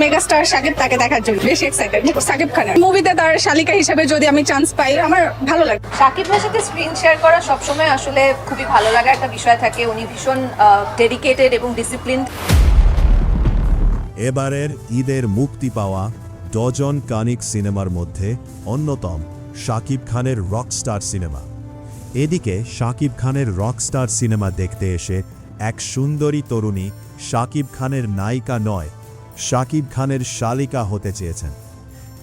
Megastar Shakib, তাকে দেখার জন্য বেশি এক্সাইটেড। শাকিব খানের মুভিতে তার শালিকা হিসেবে যদি আমি চান্স পাই আমার ভালো লাগে। শাকিব ভাইয়ের সাথে স্ক্রিন শেয়ার করা সবসময় আসলে খুবই ভালো লাগার একটা বিষয় থাকে। উনি ভীষণ ডেডিকেটেড এবং ডিসিপ্লিনড। এবারের ঈদের মুক্তি পাওয়া ডজন কানিক সিনেমার মধ্যে অন্যতম শাকিব খানের রকস্টার সিনেমা। এদিকে শাকিব খানের রকস্টার সিনেমা দেখতে এসে এক সুন্দরী তরুণী শাকিব খানের নায়িকা নয়, শাকিব খানের শালিকা হতে চেয়েছেন।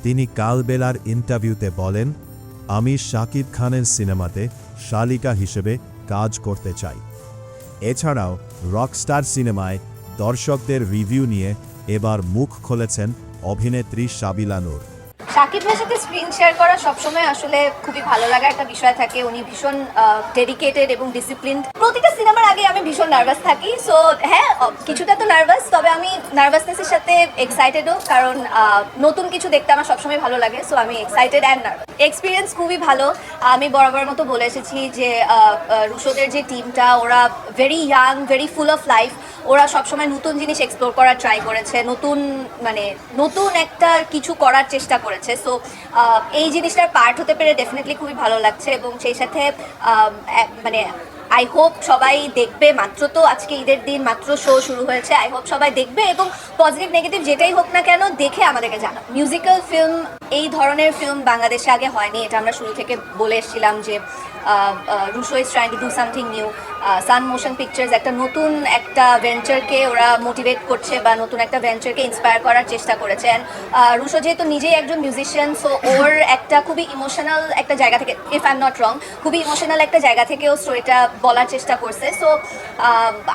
তিনি কালবেলার ইন্টারভিউতে বলেন, আমি শাকিব খানের সিনেমাতে শালিকা হিসেবে কাজ করতে চাই। এছাড়াও রকস্টার সিনেমায় দর্শকদের রিভিউ নিয়ে এবার মুখ খুলেছেন অভিনেত্রী সাবিলা নূর। শাকিব ভাইয়ের সাথে স্ক্রিন শেয়ার করা সবসময় আসলে খুবই ভালো লাগার একটা বিষয় থাকে। উনি ভীষণ ডেডিকেটেড এবং ডিসিপ্লিনড। প্রতিটা সিনেমার আগে আমি ভীষণ নার্ভাস থাকি। সো হ্যাঁ, কিছুটা তো নার্ভাস, তবে আমি নার্ভাসনেসের সাথে এক্সাইটেডও, কারণ নতুন কিছু দেখতে আমার সবসময় ভালো লাগে। সো আমি এক্সাইটেড অ্যান্ড নার্ভাস। এক্সপিরিয়েন্স খুবই ভালো। আমি বরাবর মতো বলে এসেছি যে রুশোদের যে টিমটা, ওরা very young, very full of life. ওরা সবসময় নতুন জিনিস এক্সপ্লোর করার ট্রাই করেছে, নতুন একটা কিছু করার চেষ্টা করেছে। সো এই জিনিসটার পার্ট হতে পেরে ডেফিনেটলি খুবই ভালো লাগছে। এবং সেই সাথে আই হোপ সবাই দেখবে। মাত্র তো আজকে ঈদের দিন, মাত্র শো শুরু হয়েছে। আই হোপ সবাই দেখবে এবং পজিটিভ নেগেটিভ যেটাই হোক না কেন দেখে আমাদেরকে জানাও। মিউজিক্যাল ফিল্ম, এই ধরনের ফিল্ম বাংলাদেশে আগে হয়নি। এটা আমরা শুরু থেকে বলে এসেছিলাম যে Rusho is trying to do something new. Sun Motion Pictures একটা ভেঞ্চারকে ওরা মোটিভেট করছে বা নতুন একটা ভেঞ্চারকে ইন্সপায়ার করার চেষ্টা করেছে। অ্যান্ড রুশো যেহেতু নিজেই একজন মিউজিশিয়ান, সো ওর একটা খুবই ইমোশনাল একটা জায়গা থেকে, if I am not wrong, খুবই ইমোশনাল একটা জায়গা থেকেও স্টোরিটা বলার চেষ্টা করছে। সো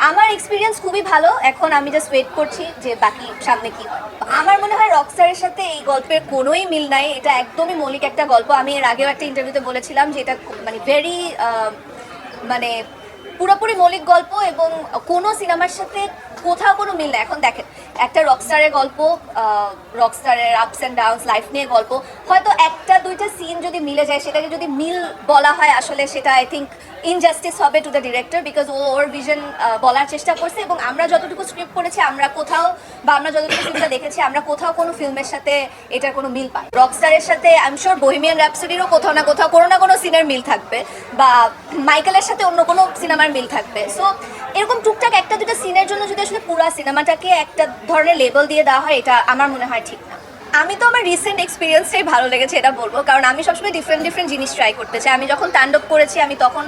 আমার এক্সপিরিয়েন্স খুবই ভালো। এখন আমি জাস্ট ওয়েট করছি যে বাকি সামনে কি হয়। আমার মনে হয় রকস্টারের সাথে এই গল্পের কোনোই মিল নাই। এটা একদমই মৌলিক একটা গল্প। আমি এর আগেও একটা ইন্টারভিউতে বলেছিলাম যে এটা ভেরি পুরোপুরি মৌলিক গল্প এবং কোনো সিনেমার সাথে কোথাও কোনো মিল নেই। এখন দেখেন, একটা রকস্টারের গল্প, রকস্টারের আপস অ্যান্ড ডাউনস, লাইফ নিয়ে গল্প, হয়তো একটা দুইটা সিন যদি মিলে যায়, সেটাকে যদি মিল বলা হয়, আসলে সেটা আই থিঙ্ক ইনজাস্টিস হবে to the director. Because or vision বলার চেষ্টা করছে এবং আমরা যতটুকু স্ক্রিপ্ট পড়েছি, আমরা যতটুকু ফিল্মটা দেখেছি, আমরা কোথাও কোনো ফিল্মের সাথে এটার কোনো মিল পাই। রকস্টারের সাথে আই এম শিওর বোহেমিয়ান র্যাপসোডিরও কোথাও না কোনো সিনের মিল থাকবে, বা মাইকেলের সাথে অন্য কোনো সিনেমার মিল থাকবে। সো এরকম টুকটাক একটা দুটো সিনের জন্য যদি আসলে পুরো সিনেমাটাকে একটা ধরনের লেবেল দিয়ে দেওয়া হয়, এটা আমার মনে হয় ঠিক না। আমি তো আমার রিসেন্ট এক্সপিরিয়েন্সটাই ভালো লেগেছে এটা বলবো, কারণ আমি সবসময় ডিফারেন্ট জিনিস ট্রাই করতে চাই। আমি যখন তাণ্ডব করেছি, আমি তখন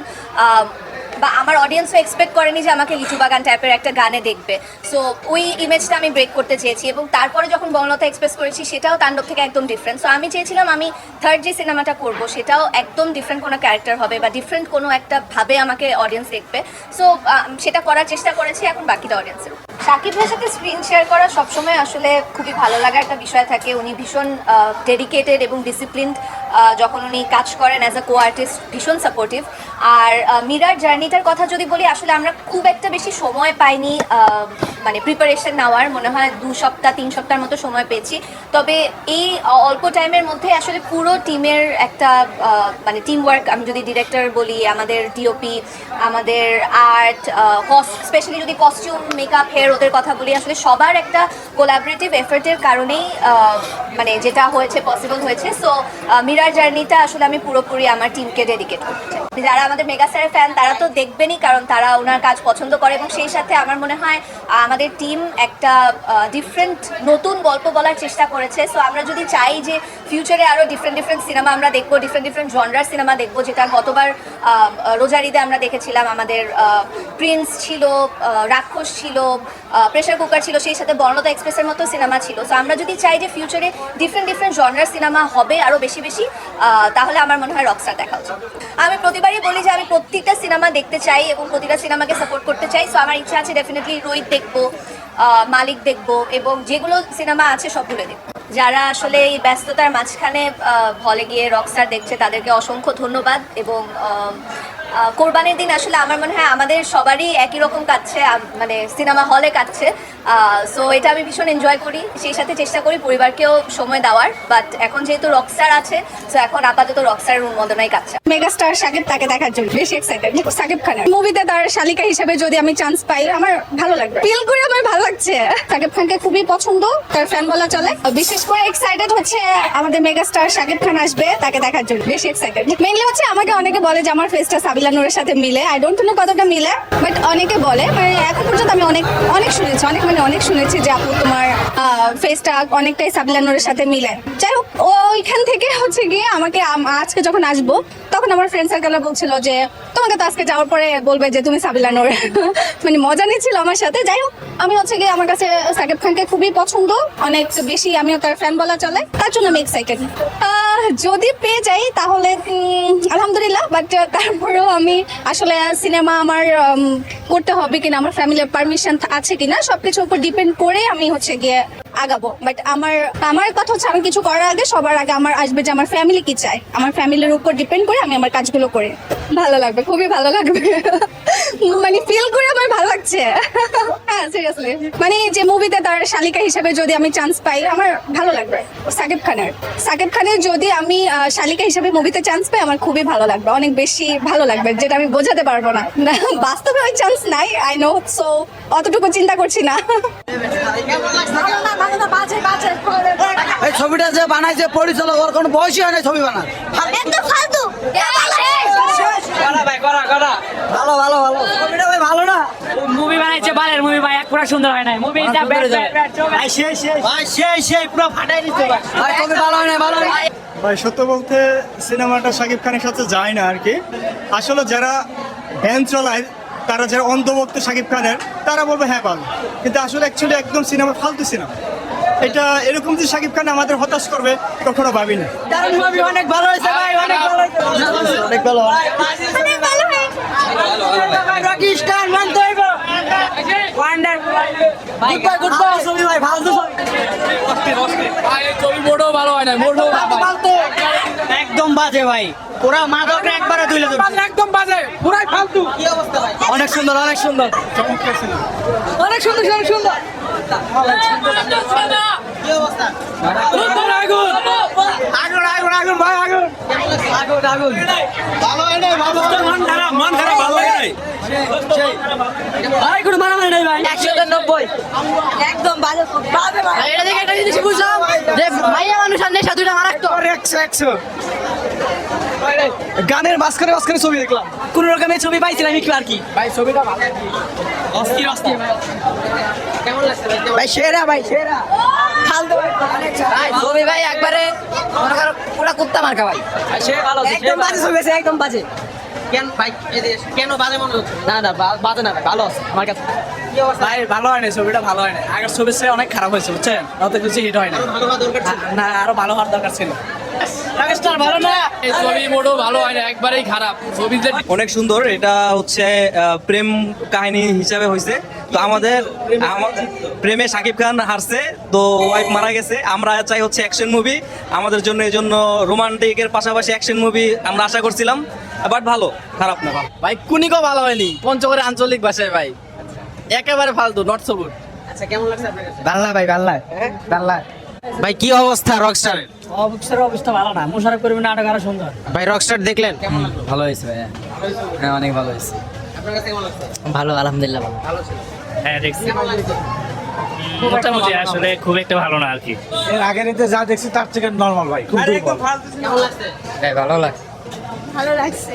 বা আমার অডিয়েন্সও এক্সপেক্ট করেনি যে আমাকে লিচু বাগান টাইপের একটা গানে দেখবে। সো ওই ইমেজটা আমি ব্রেক করতে চেয়েছি। এবং তারপরে যখন বনলতা এক্সপ্রেস করেছি, সেটাও তাণ্ডব থেকে একদম ডিফারেন্ট। সো আমি চেয়েছিলাম আমি থার্ড যে সিনেমাটা করব, সেটাও একদম ডিফারেন্ট কোনো ক্যারেক্টার হবে বা ডিফারেন্ট কোনো একটা ভাবে আমাকে অডিয়েন্স দেখবে। সো সেটা করার চেষ্টা করেছি, এখন বাকিটা অডিয়েন্সের। শাকিব ভাইয়ের সাথে স্ক্রিন শেয়ার করা সবসময় আসলে খুবই ভালো লাগার একটা বিষয় থাকে। উনি ভীষণ ডেডিকেটেড এবং ডিসিপ্লিনড। যখন উনি কাজ করেন অ্যাজ আ কো আর্টিস্ট, ভীষণ সাপোর্টিভ। আর মীরার জার্নিটার কথা যদি বলি, আসলে আমরা খুব একটা বেশি সময় পাইনি প্রিপারেশন নেওয়ার। মনে হয় 2 সপ্তাহ 3 সপ্তাহের মতো সময় পেয়েছি। তবে এই অল্প টাইমের মধ্যে আসলে পুরো টিমের একটা টিম ওয়ার্ক, আমি যদি ডিরেক্টর বলি, আমাদের ডিওপি, আমাদের আর্ট, স্পেশালি যদি কস্টিউম, মেকআপ, হেয়ার, ওদের কথা বলি, আসলে সবার একটা কোলাবোরেটিভ এফার্টের কারণেই যেটা হয়েছে, পসিবল হয়েছে। সো মীরার জার্নিটা আসলে আমি পুরোপুরি আমার টিমকে ডেডিকেট করতে চাই। যারা আমাদের মেগাস্টারের ফ্যান, তারা তো দেখবেনই, কারণ তারা ওনার কাজ পছন্দ করে। এবং সেই সাথে আমার মনে হয় আমাদের টিম একটা ডিফারেন্ট নতুন গল্প বলার চেষ্টা করেছে। সো আমরা যদি চাই যে ফিউচারে আরও ডিফারেন্ট সিনেমা আমরা দেখবো, ডিফারেন্ট জনরার সিনেমা দেখবো, যেটা গতবার রোজার ঈদে আমরা দেখেছিলাম। আমাদের প্রিন্স ছিল, রাক্ষস ছিল, প্রেশার কুকার ছিল, সেই সাথে বনলতা এক্সপ্রেসের মতো সিনেমা ছিল। সো আমরা যদি চাই যে ফিউচারে ডিফারেন্ট জনরার সিনেমা হবে আরও বেশি, তাহলে আমার মনে হয় রকস্টার দেখা উচিত। আমি প্রতিবারই বলি যে আমি প্রত্যেকটা সিনেমা দেখতে চাই এবং প্রতিটা সিনেমাকে সাপোর্ট করতে চাই। সো আমার ইচ্ছা আছে ডেফিনেটলি রোহিত দেখবো, মালিক দেখবো, এবং যেগুলো সিনেমা আছে সবগুলো দেখবো। যারা আসলে এই ব্যস্ততার মাঝখানে হলে গিয়ে রকস্টার দেখছে, তাদেরকে অসংখ্য ধন্যবাদ। এবং কোরবানির দিন আসলে আমার মনে হয় আমাদের সবারই একই রকম কাটছে, মানে সিনেমা হলে কাটছে। সো এটা আমি ভীষণ এনজয় করি, সেই সাথে চেষ্টা করি পরিবারকেও সময় দেওয়ার। বাট এখন যেহেতু রকস্টার আছে, সো এখন আপাতত রকস্টারের উন্মোদনাই কাটছে। মেগাস্টার সাকিব, তাকে দেখার জন্য বেশি এক্সাইটেড। সাকিব খানের মুভিতে তার শালিকা হিসেবে যদি আমি চান্স পাই, আমার ভালো লাগবে, ফিল করে আমার ভালো লাগছে। সাকিব খানকে খুবই পছন্দ, তার ফ্যান বলা চলে। বিশেষ করে এক্সাইটেড হচ্ছে আমাদের মেগাস্টার সাকিব খান আসবে, তাকে দেখার জন্য বেশি এক্সাইটেড। মেইনলি হচ্ছে আমাকে অনেকে বলে যে আমার ফেসটা সাবিলা নূরের সাথে মিলে। আই ডোন্ট নো কতটা মিলে, বাট অনেকে বলে। মানে এখন পর্যন্ত আমি অনেক শুনেছি, অনেক শুনেছি যে আপু তোমার ফেসটা অনেকটাই সাবিলা নূরের সাথে মিলে। যাই হোক, ওইখান থেকে হচ্ছে গিয়ে আমাকে আজকে যখন আসবো তখন আমার ফ্রেন্ড সার্কেলরা বলছিল যে তোমাকে তো আজকে যাওয়ার পরে বলবে যে তুমি সাবিলা নূর। মানে মজা নিচ্ছিল আমার সাথে। যাই হোক, আমি হচ্ছে গিয়ে আমার কাছে সাকিব খানকে খুবই পছন্দ, অনেক বেশি আমিও তার ফ্যান বলা চলে, তার জন্য আমি এক্সাইটেড। যদি পেয়ে যাই তাহলে আলহামদুলিল্লাহ, বাট তারপরেও আমি আসলে সিনেমা আমার করতে হবে কিনা, আমার ফ্যামিলির পারমিশন আছে কিনা, সবকিছুর উপর ডিপেন্ড করে আমি হচ্ছে গিয়ে আগাবো। বাট আমার কথা হচ্ছে আমি কিছু করার আগে সবার আগে আমার আসবে যে আমার ফ্যামিলি কি চায়, আমার ফ্যামিলির উপর ডিপেন্ড করে আমি আমার কাজগুলো করি। ভালো লাগবে, খুবই ভালো লাগবে। মানে ফিল করে আমার ভালো লাগছে। হ্যাঁ, সিরিয়াসলি। মানে যে মুভিতে তার শালিকা হিসেবে যদি আমি চান্স পাই, আমার ভালো লাগবে। সাকিব খানের যদি আমি শালিকা হিসেবে মুভিতে চান্স পাই, আমার খুবই ভালো লাগবে, অনেক বেশি ভালো লাগবে, যেটা আমি বোঝাতে পারবো না। বাস্তবে ওই চান্স নাই, আই নো, সো অতটুকু চিন্তা করছি না। এই ছবিটা যে বানাইছে পরিচালক, ওর কোনো বয়সই হয় না ছবি বানার। ভালো ভালো ভালো ছবিটা ভাই ভালো না। মুভি বানাইছে বালের মুভি ভাই, এক পুরো সুন্দর হয় নাই মুভি। ভাই সেই পুরো ফাটাই দিচ্ছে ভাই, ছবি ভালো হয় না, ভালো হয় না। ভাই সত্য বলতে সিনেমাটা শাকিব খানের সাথে যায় না আর কি। আসলে যারা ভ্যান চলায়, তারা যারা অন্ধভক্ত শাকিব খানের, তারা বলবে হ্যাঁ ভালো, কিন্তু আসলে অ্যাকচুয়ালি একদম সিনেমা ফালতু সিনেমা। এটা এরকম যে শাকিব খান আমাদের হতাশ করবে কখনো ভাবিনি। দারুণ মুভি, অনেক ভালো হয়েছে ভাই, অনেক ভালো হয়েছে, অনেক ভালো, অনেক ভালো হয়েছে। রকি স্টার মানতে হইব, ওয়ান্ডারফুল ভাই, গুড বাই ছবি ভাই, ভালো ছবি ভাই ছবি মোটেও ভালো হয় না, মোটেও একদম বাজে ভাই, পুরা মাদক একবারে তুলে দেবে, একদম বাজে, পুরাই ফালতু। কি অবস্থা ভাই? অনেক সুন্দর, অনেক সুন্দর, চমৎকার সিনেমা। অনেক সুন্দর, অনেক সুন্দর। কি অবস্থা? আগুন আগুন আগুন আগুন ভাই, আগুন আগুন আগুন। ভালো হয় না, ভালো মন খারাপ ভালো লাগে নাই। ভাই কোনো মারামারি নাই ভাই, 190 একদম বাজে বাজে ভাই। এটা দেখে একটা জিনিস বুঝলাম যে মাইয়া মানুষ আর নেশা দুইটা মারাত্মক। 100 গানের মাঝখানে ছবি দেখলাম, কোন রকমের ছবি পাইছিলাম একটু আর কি। ভাই ছবিটা ভালো, অস্থির অস্থির ভাই। কেমন লাগছে ভাই? সেরা ভাই, সেরা ফালতু ভাই, ছবি ভাই একবারে মনে করো পুরো কুত্তা মার্কা ভাই। সে ভালো, একদম বাজে ছবি আছে, একদম বাজে। কেন ভাই কেন বাজে মনে হচ্ছে? না না বাজে না ভাই, ভালো আছে আমার কাছে। কি অবস্থা ভাই ভালো হয় না, ছবিটা ভালো হয় না, আগের ছবির চেয়ে অনেক খারাপ হয়েছে, বুঝছেন? অত কিছু হিট হয় না, ভালো হওয়া দরকার ছিল। না আরো ভালো হওয়ার দরকার ছিল। রকস্টার ভালো না, এই ছবি মোটেও ভালো হয় না, একবারেই খারাপ ছবিতে। অনেক সুন্দর। এটা হচ্ছে প্রেম কাহিনী হিসাবে হয়েছে। তো আমাদের প্রেমে শাকিব খান হারছে, তো ওয়াইফ মারা গেছে। আমরা চাই হচ্ছে অ্যাকশন মুভি, আমাদের জন্য এই জন্য রোমান্টিকের পাশাপাশি অ্যাকশন মুভি আমরা আশা করছিলাম। বাট ভালো, খারাপ না, ভালো। ভাই কুনিকও ভালো হয়নি, পঞ্চগড়ে আঞ্চলিক ভাষায় ভাই একেবারে ফালতু, নট সো গুড। আচ্ছা কেমন লাগছে আপনার কাছে? বাংলা ভাই, বাংলা বাংলা। ভাই কি অবস্থা রকস্টারের? অবস্থা ভালো না, মোশাররফ করিমের নাটক আরো সুন্দর। ভাই রকস্টার দেখলেন কেমন লাগলো? ভালো হয়েছে ভাই, হ্যাঁ অনেক ভালো হয়েছে। আপনার কাছে কেমন লাগছে? ভালো, আলহামদুলিল্লাহ ভালো। ভালো ছিল। হ্যাঁ দেখছি, কেমন লাগছে? মোটামুটি আসলে খুব একটা ভালো না আর কি। এর আগের এতে যা দেখছি তার থেকে নর্মাল ভাই, খুব দুর্বল। কেমন লাগছে? ভাই ভালো লাগছে। ভালো লাগছে।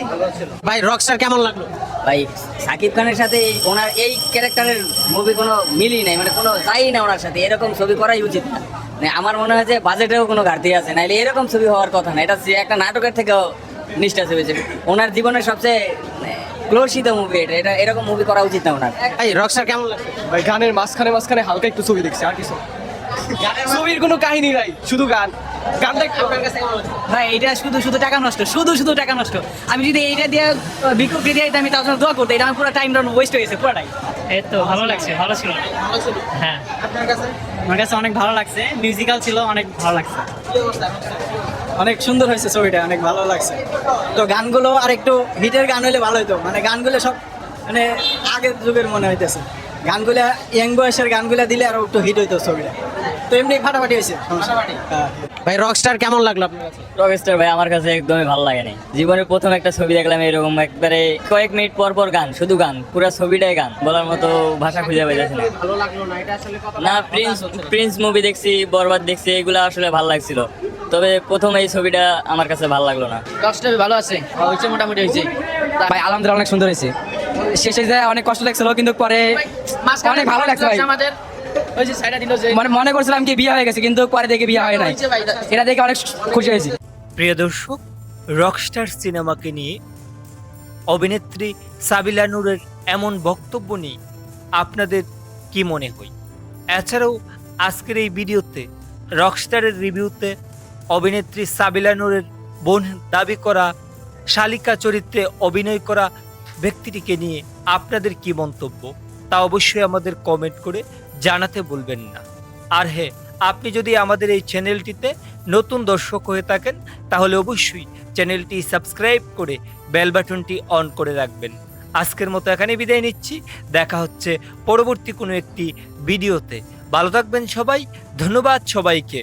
ভাই রকস্টার কেমন লাগলো? ভাই সাকিব খানের সাথে ওনার এই ক্যারেক্টারের মুভি কোনো মিলই নাই, মানে কোনো যাই না ওনার সাথে। এরকম ছবি করাই উচিত না। মানে আমার মনে হয় যে বাজেটেও কোনো ঘাটতি আছে, নাইলে এরকম ছবি হওয়ার কথা না। এটা একটা নাটকের থেকেও নিষ্ঠা ছবি ছিল। ওনার জীবনের সবচেয়ে ক্লোশিত মুভি এটা, এটা এরকম মুভি করা উচিত না ওনার। ভাই রকস্টার কেমন লাগছে? ভাই গানের মাঝখানে হালকা একটু ছবি দেখছি, আর কিছু ছবির কোনো কাহিনী নাই, শুধু গান। গানটা একটু আপনার কাছে কেমন লাগছে? ভাই এটা শুধু টাকা নষ্ট, শুধু টাকা নষ্ট। আমি যদি এইটা দিয়ে বিক্ষোভকে দিয়ে আমি তার জন্য দোয়া করতে, এটা আমার পুরো টাইম ওয়েস্ট হয়ে গেছে পুরোটাই। এই তো ভালো লাগছে, ভালো ছিল। ভালো ছিল। হ্যাঁ, আপনার কাছে আমার কাছে অনেক ভালো লাগছে, মিউজিক্যাল ছিল, অনেক ভালো লাগছে। কি অবস্থা রকস্টার? অনেক সুন্দর হয়েছে ছবিটা, অনেক ভালো লাগছে। তো গানগুলো আর একটু হিটের গান হলে ভালো হতো, মানে গানগুলো সব মানে আগের যুগের মনে হইতেছে। গানগুলা ইয়াং বয়সের গানগুলা দিলে আরো একটু হিট হইতো ছবিটা। তো এমনি ফাটাফাটি হয়েছে। হ্যাঁ। ভাই রকস্টার কেমন লাগলো আপনার কাছে? রকস্টার ভাই আমার কাছে একদমই ভালো লাগে নাই। জীবনের প্রথম একটা ছবি দেখলাম এরকম একবারে কয়েক মিনিট পর পর গান, শুধু গান, পুরো ছবিটাই গান, বলার মতো ভাষা খুঁজে পাইতেছি না। ভালো লাগলো না এটা আসলে কথা না, প্রিন্স মুভি দেখছি, বরবাদ দেখছি, এগুলো আসলে ভালো লাগছিল, তবে প্রথম এই ছবিটা আমার কাছে ভালো লাগলো না। রকস্টার ভালো আছে, হয়েছে মোটামুটি হয়েছে ভাই, আলহামদুলিল্লাহ অনেক সুন্দর হয়েছে। শেষে যায় অনেক কষ্ট লাগছিল, কিন্তু পরে অনেক ভালো লাগছে ভাই। মানে মনে করছিলাম কি বিয়ে হয়ে গেছে, কিন্তু পরে দেখে বিয়ে হয় নাই, এটা দেখে অনেক খুশি হয়েছি। প্রিয় দর্শক, রকস্টার সিনেমাকে নিয়ে অভিনেত্রী সাবিলা নূরের এমন বক্তব্য নিয়ে আপনাদের কি মনে হয়? এছাড়াও আজকের এই ভিডিওতে রকস্টারের রিভিউতে অভিনেত্রী সাবিলা নূরের বোন দাবি করা শালিকা চরিত্রে অভিনয় করা ব্যক্তিটিকে নিয়ে আপনাদের কি মন্তব্য তা অবশ্যই আমাদের কমেন্ট করে জানাতে ভুলবেন না। আর হ্যাঁ, আপনি যদি আমাদের এই চ্যানেলটিতে নতুন দর্শক হয়ে থাকেন তাহলে অবশ্যই চ্যানেলটি সাবস্ক্রাইব করে বেল বাটনটি অন করে রাখবেন। আজকের মতো এখানে বিদায় নিচ্ছি, দেখা হচ্ছে পরবর্তী কোনো একটি ভিডিওতে। ভালো থাকবেন সবাই, ধন্যবাদ সবাইকে।